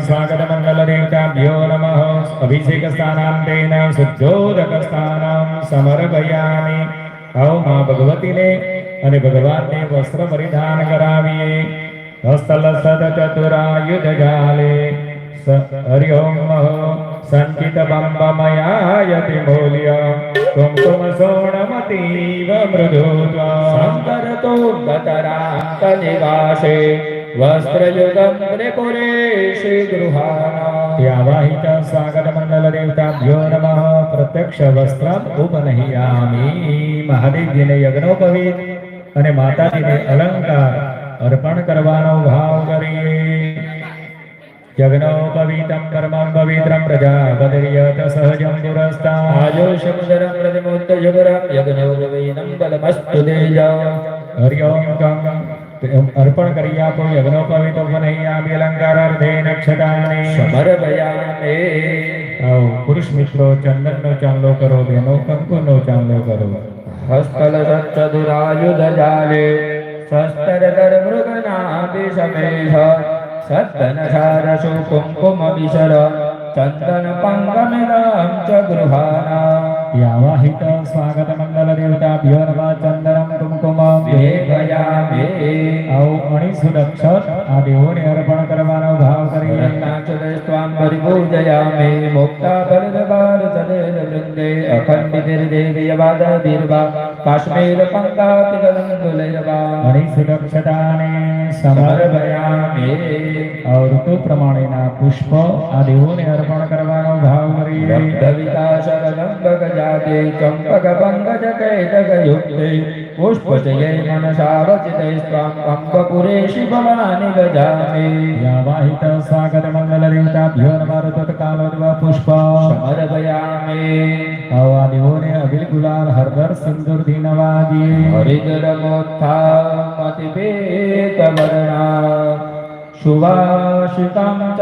स्वागत मंगल देवताभ्यो नमः। अभिषेक स्थानांतेन शुद्धोदक स्थानं समर्पयामि। आओ मां भगवती ने અને ભગવાનને વસ્ત્ર પરિધાન કરાવીએ। હસ્તલ સદ ચતુરાયુધ જાલે હરિ ઓમ સંચિત બંબમયાયતિ મૂલ્ય કુમકુમ સોણમતીવ મૃદુત્વા શંકર તો ગતરાંત નિવાસે वस्त्रयुगं त्रिपुरेशि गृहाणा। यावाहित स्वागत मंगल देवताभ्यो नमः। प्रत्यक्ष वस्त्रम उपनहियामि। महादेव जी ने यज्ञोपवीत અને માતાજીને અલંકાર અર્પણ કરવાનો ભાવ કરીએ। यज्ञोपवीतं परमं पवित्रं प्रजापतिर्यत सहजं पुरस्ता आयुषमुदरं प्रतिमुक्तयुगरं यज्ञोपवीतं बलमस्तु तेजा। हरि ओम गं अर्पण करिया को यज्ञोपवीत उपनहियामि अलंकारार्थे नक्षत्राणि समर्पयामि। आओ पुरुष मित्रों चंदन नो चांदलो करो, बहनों कंकु नो चांदलो करो। हस्तल चतुरायुध जाले शस्त्रधर मृगनाभि समेध सद्दन सारसु कुंकुम विशर चंदन पंगमिदं च गृहाणा। यावाहित स्वागत मंगल देवताभ्यो नमः। चंदनम कुंकुमम लेपयामि। आओ अणिसुदक्षत आ देवोने अर्पण करવાનો ભાવ કરીએ। રત્નાક્ષરસ્ત્વાં પરિપૂજયામિ। મુક્તા બલદબાર સદેવ વૃંદે અખંડિતિર્દેવીયવાદ દીર્વા કાશ્મીર પંકાતિગલં તુલૈરવા અણિસુદક્ષતાને સમર્પયામિ। और ऋतु प्रमाणेना पुष्प आ देवोने अर्पण करવાનો ભાવ કરીએ। रक्तविकाशकलंबक जाते चंपक पंकज कैटक युक्ते पुष्पजये मनसा वचिते स्वां पंपपुरेशि भवानि भजामि। यावाहित स्वागत मंगल देवताभ्यो नमः। ऋतुकालोद्भव पुष्प समर्पयामि। आ देवोने अबील गुलाल हरदर सिंदूर दीनवादिये। हरिद्रमोत्थामतिपेत वर्णा सुवासितं च